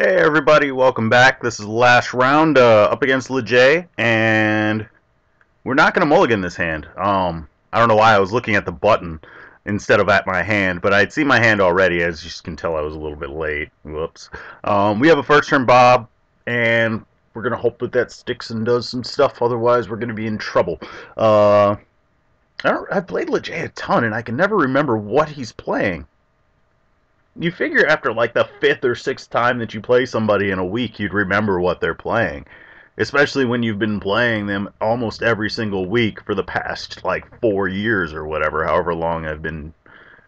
Hey everybody, welcome back. This is the last round up against LeJay, and we're not going to mulligan this hand. I don't know why I was looking at the button instead of at my hand, but I'd seen my hand already. As you can tell, I was a little bit late. Whoops. We have a first turn Bob, and we're going to hope that that sticks and does some stuff. Otherwise, we're going to be in trouble. I've played LeJay a ton, and I can never remember what he's playing. You figure after like the 5th or 6th time that you play somebody in a week, you'd remember what they're playing. Especially when you've been playing them almost every single week for the past like 4 years or whatever, however long I've been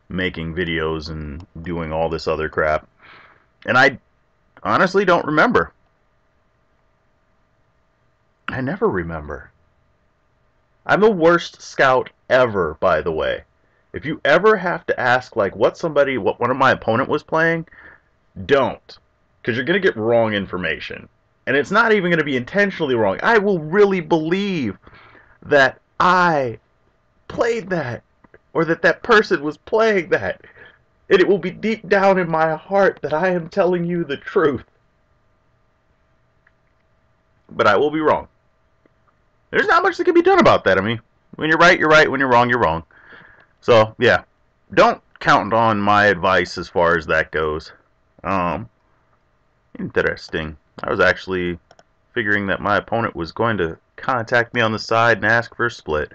making videos and doing all this other crap. And I honestly don't remember. I never remember. I'm the worst scout ever, by the way. If you ever have to ask like what one of my opponent was playing, don't, because you're going to get wrong information. And it's not even going to be intentionally wrong. I will really believe that I played that, or that that person was playing that. And it will be deep down in my heart that I am telling you the truth. But I will be wrong. There's not much that can be done about that. I mean, when you're right, you're right. When you're wrong, you're wrong. So, yeah. Don't count on my advice as far as that goes. Interesting. I was actually figuring that my opponent was going to contact me on the side and ask for a split.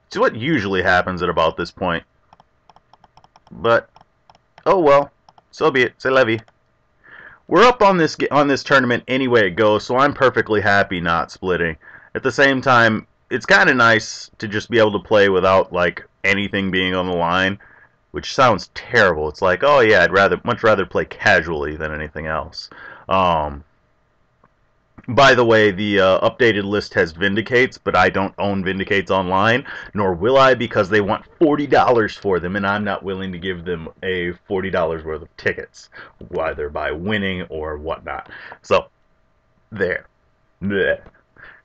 It's what usually happens at about this point. But, oh well. So be it. C'est la vie. We're up on this tournament any way it goes, so I'm perfectly happy not splitting. At the same time, it's kind of nice to just be able to play without like anything being on the line, which sounds terrible. It's like, oh yeah, much rather play casually than anything else. By the way, the updated list has Vindicates, but I don't own Vindicates online, nor will I, because they want $40 for them, and I'm not willing to give them a $40 worth of tickets, whether by winning or whatnot. So, there. Blech.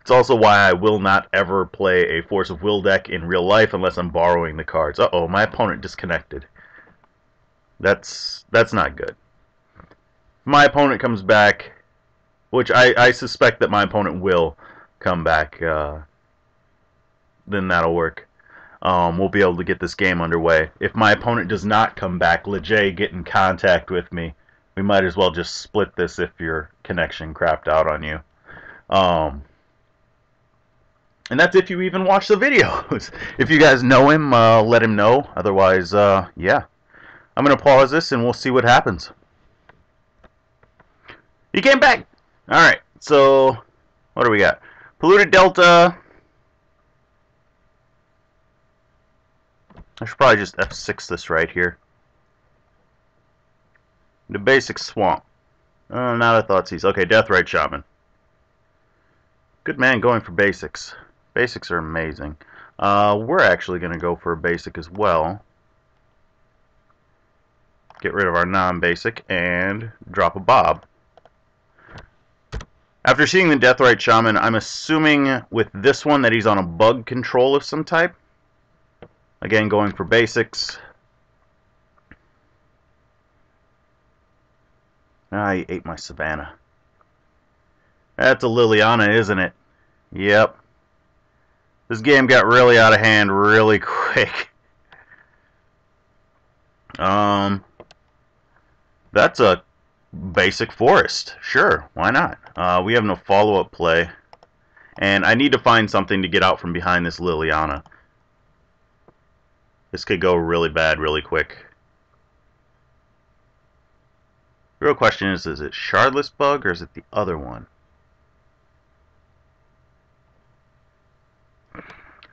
It's also why I will not ever play a Force of Will deck in real life unless I'm borrowing the cards. Uh-oh, my opponent disconnected. That's not good. If my opponent comes back, which I suspect that my opponent will come back, then that'll work. We'll be able to get this game underway. If my opponent does not come back, LeJay, get in contact with me. We might as well just split this if your connection crapped out on you. And that's if you even watch the videos. If you guys know him, let him know. Otherwise, yeah. I'm going to pause this and we'll see what happens. He came back! Alright, so what do we got? Polluted Delta. I should probably just F6 this right here. The basic swamp. Not a Thoughtseize. Okay, Deathrite Shaman. Good man going for basics. Basics are amazing. We're actually going to go for a basic as well. Get rid of our non-basic and drop a Bob. After seeing the Deathrite Shaman, I'm assuming with this one that he's on a bug control of some type. Again, going for basics. Ah, he ate my Savannah. That's a Liliana, isn't it? Yep. This game got really out of hand really quick. That's a basic forest. Sure, why not? We have no follow-up play. And I need to find something to get out from behind this Liliana. This could go really bad really quick. The real question is it ShardlessBug or is it the other one?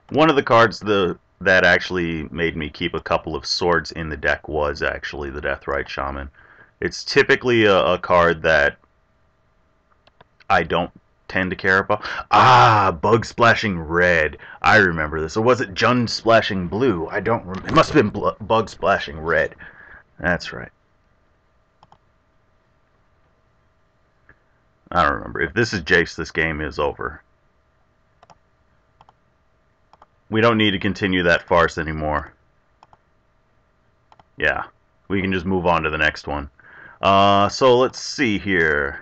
One of the cards that actually made me keep a couple of swords in the deck was actually the Deathrite Shaman. It's typically a card that I don't tend to care about. Ah, Bug Splashing Red. I remember this. Or was it Jund Splashing Blue? I don't remember. It must have been Bug Splashing Red. That's right. I don't remember. If this is Jace, this game is over. We don't need to continue that farce anymore. Yeah, we can just move on to the next one. So let's see here.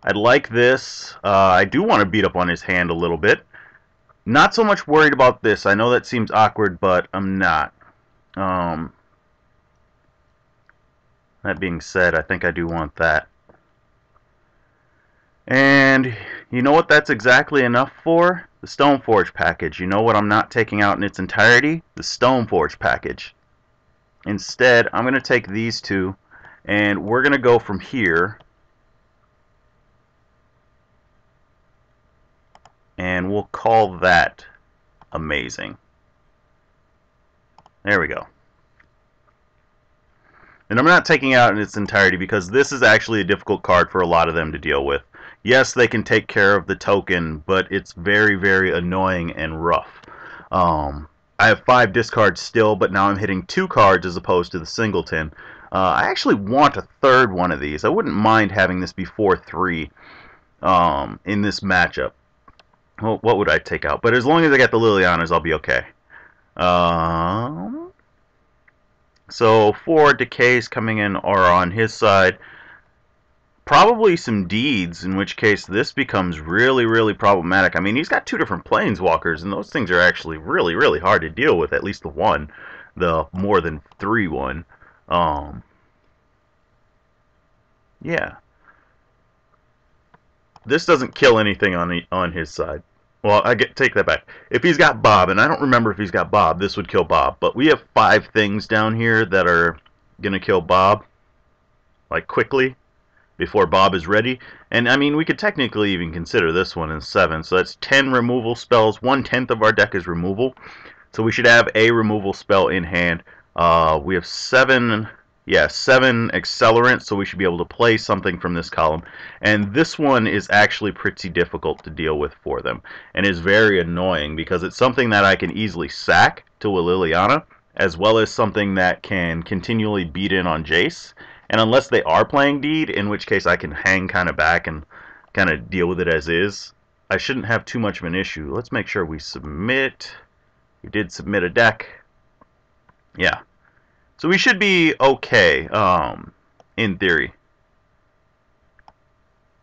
I'd like this. I do want to beat up on his hand a little bit. Not so much worried about this. I know that seems awkward, but I'm not. That being said, I think I do want that. And you know what that's exactly enough for? The Stoneforge package. You know what I'm not taking out in its entirety? The Stoneforge package. Instead, I'm going to take these two, and we're going to go from here, and we'll call that amazing. There we go. And I'm not taking out in its entirety because this is actually a difficult card for a lot of them to deal with. Yes, they can take care of the token, but it's very, very annoying and rough. I have 5 discards still, but now I'm hitting 2 cards as opposed to the singleton. I actually want a third one of these. I wouldn't mind having this before 3 in this matchup. Well, what would I take out? But as long as I get the Lilianas, I'll be okay. So 4 decays coming in are on his side. Probably some deeds, in which case this becomes really, really problematic. I mean, he's got 2 different planeswalkers, and those things are actually really, really hard to deal with, at least the one. The more than 3 one. Yeah. This doesn't kill anything on his side. Well, take that back. If he's got Bob, and I don't remember if he's got Bob, this would kill Bob. But we have 5 things down here that are going to kill Bob, like, quickly, before Bob is ready. And, I mean, we could technically even consider this one in 7. So that's 10 removal spells. 1/10 of our deck is removal. So we should have a removal spell in hand. We have 7 accelerants, so we should be able to play something from this column. And this one is actually pretty difficult to deal with for them, and is very annoying because it's something that I can easily sack to a Liliana, as well as something that can continually beat in on Jace. And unless they are playing Deed, in which case I can hang kind of back and kind of deal with it as is, I shouldn't have too much of an issue. Let's make sure we submit. We did submit a deck. Yeah. So we should be okay, in theory.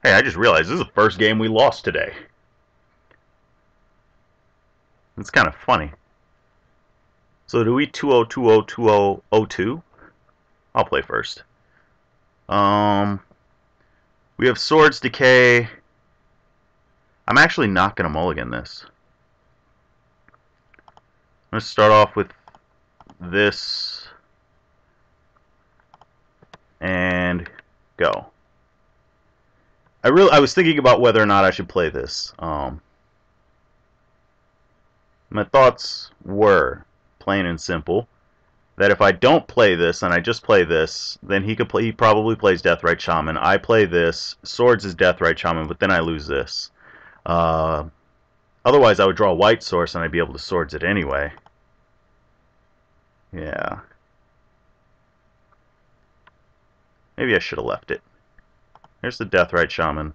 Hey, I just realized this is the first game we lost today. It's kind of funny. So do we 2-0, 2-0, 2-0, 0-2? I'll play first. We have Swords Decay. I'm actually not going to mulligan this. I'm going to start off with this and go. I was thinking about whether or not I should play this. My thoughts were, plain and simple, that if I don't play this and I just play this, then he probably plays Deathrite Shaman. I play this, Swords is Deathrite Shaman, but then I lose this. Otherwise I would draw White Source and I'd be able to Swords it anyway. Yeah. Maybe I should have left it. Here's the Deathrite Shaman.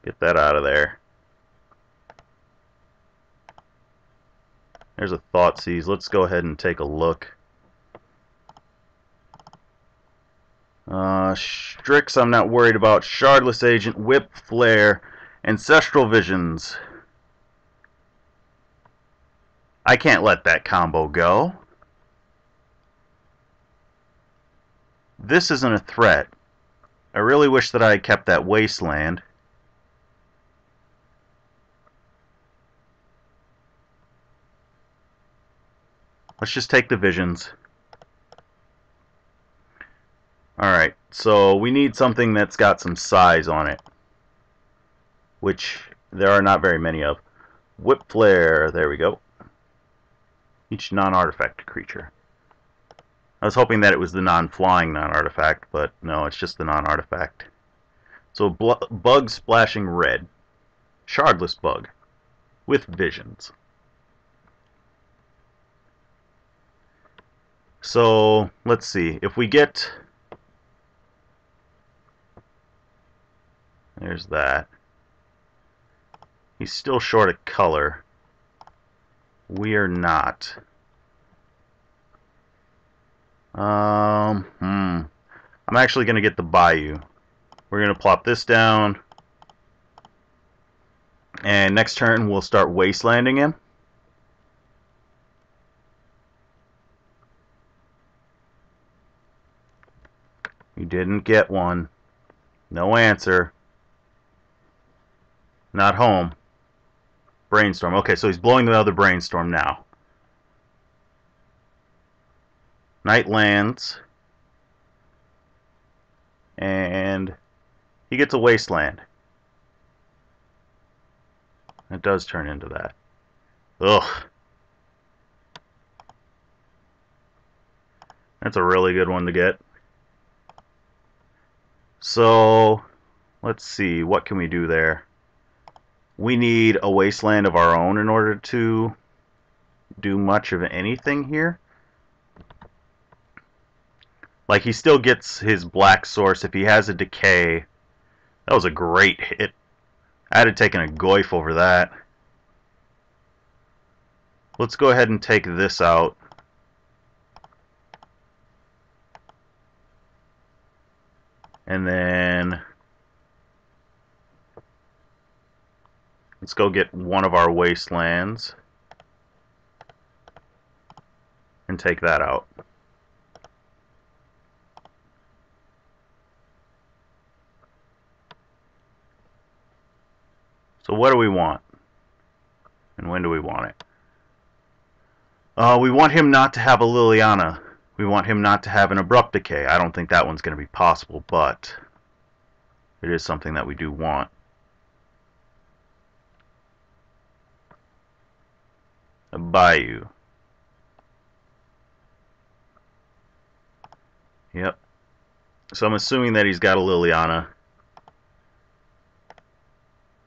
Get that out of there. There's a Thoughtseize. Let's go ahead and take a look. Strix I'm not worried about. Shardless Agent, Whip Flare, Ancestral Visions. I can't let that combo go. This isn't a threat. I really wish that I had kept that Wasteland. Let's just take the Visions. Alright, so we need something that's got some size on it, which there are not very many of. Whip Flare, there we go. Each non-artifact creature. I was hoping that it was the non-flying non-artifact, but no, it's just the non-artifact. So bug splashing red. ShardlessBug with Visions. So let's see. If we get... There's that. He's still short a color. We are not. I'm actually going to get the Bayou. We're going to plop this down. And next turn, we'll start wastelanding him. We didn't get one. No answer. Not home. Brainstorm. Okay, so he's blowing the other brainstorm now. Night lands. And he gets a wasteland. It does turn into that. Ugh. That's a really good one to get. So, let's see. What can we do there? We need a wasteland of our own in order to do much of anything here. Like, he still gets his black source if he has a decay. That was a great hit. I'd have taken a goif over that. Let's go ahead and take this out. And then let's go get one of our wastelands and take that out. So what do we want? And when do we want it? We want him not to have a Liliana. We want him not to have an Abrupt Decay. I don't think that one's going to be possible, but it is something that we do want. A Bayou. Yep. So I'm assuming that he's got a Liliana.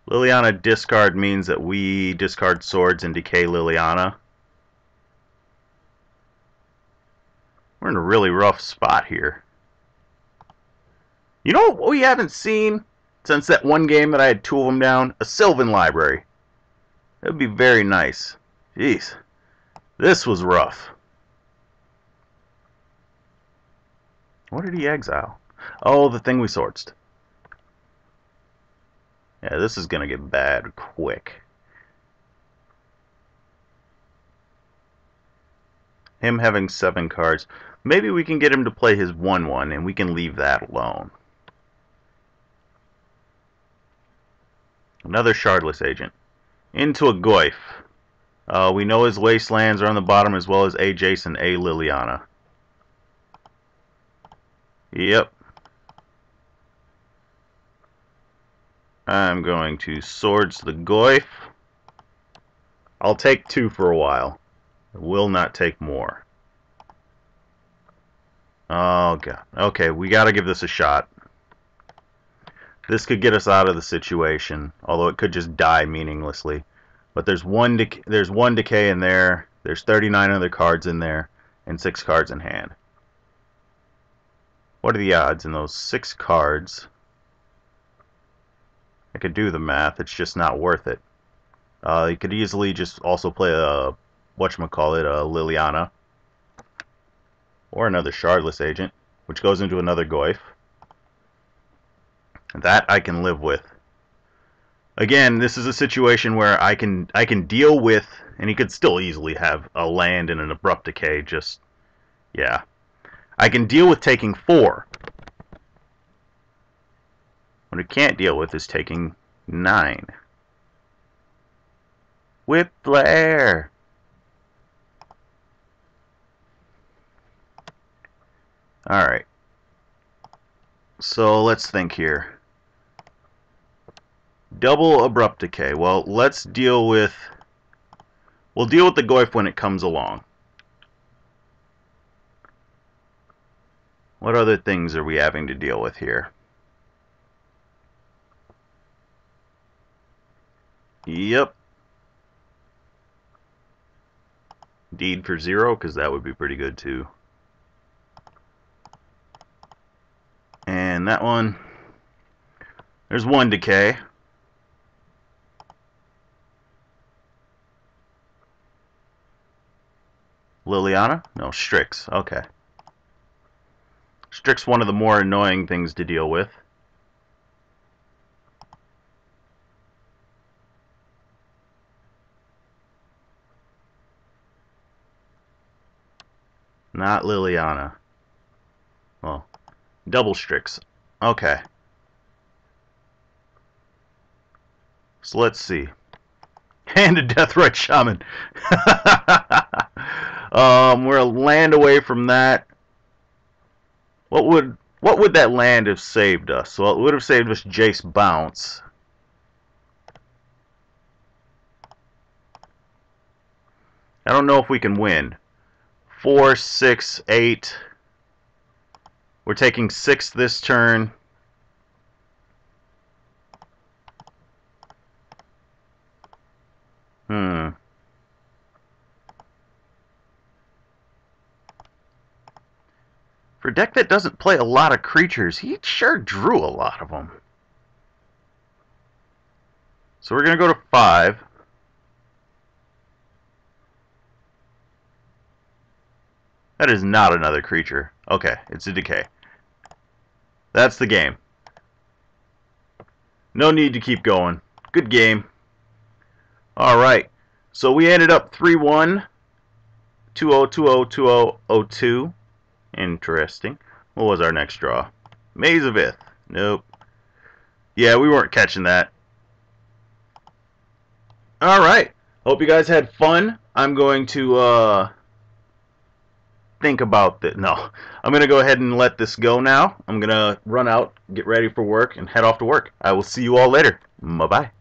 Liliana discard means that we discard swords and decay Liliana. We're in a really rough spot here. You know what we haven't seen since that one game that I had two of them down? A Sylvan Library. That would be very nice. Jeez. This was rough. What did he exile? Oh, the thing we sourced. Yeah, this is going to get bad quick. Him having 7 cards. Maybe we can get him to play his 1/1 and we can leave that alone. Another Shardless agent. Into a goif. We know his wastelands are on the bottom as well as a Jason, a Liliana. Yep. I'm going to Swords the goif. I'll take 2 for a while. I will not take more. Oh god. Okay, we gotta give this a shot. This could get us out of the situation, although it could just die meaninglessly. But there's one decay in there, there's 39 other cards in there, and 6 cards in hand. What are the odds in those 6 cards? I could do the math, it's just not worth it. You could easily just also play a, whatchamacallit, a Liliana. Or another Shardless agent, which goes into another goif. That I can live with. Again, this is a situation where I can deal with, and he could still easily have a land and an Abrupt Decay, just, yeah. I can deal with taking 4. What I can't deal with is taking 9. Whip Flare! Alright. So let's think here. Double Abrupt Decay. Well, let's deal with... We'll deal with the goif when it comes along. What other things are we having to deal with here? Yep. Deed for 0, because that would be pretty good too. And that one... There's 1 decay. Liliana? No, Strix. Okay. Strick's one of the more annoying things to deal with. Not Liliana. Well, double Strix. Okay. So let's see. Hand of Deathrite Shaman. We're a land away from that. What would that land have saved us? Well, it would have saved us Jace Bounce. I don't know if we can win. 4, 6, 8. We're taking 6 this turn. For a deck that doesn't play a lot of creatures, he sure drew a lot of them. So we're going to go to 5. That is not another creature. Okay, it's a decay. That's the game. No need to keep going. Good game. Alright, so we ended up 3-1. 2-0, 2-0, 2-0, 0-2. Interesting. What was our next draw? Maze of Ith. Nope. Yeah, we weren't catching that. Alright. Hope you guys had fun. I'm going to think about this. No. I'm going to go ahead and let this go now. I'm going to run out, get ready for work, and head off to work. I will see you all later. Bye-bye.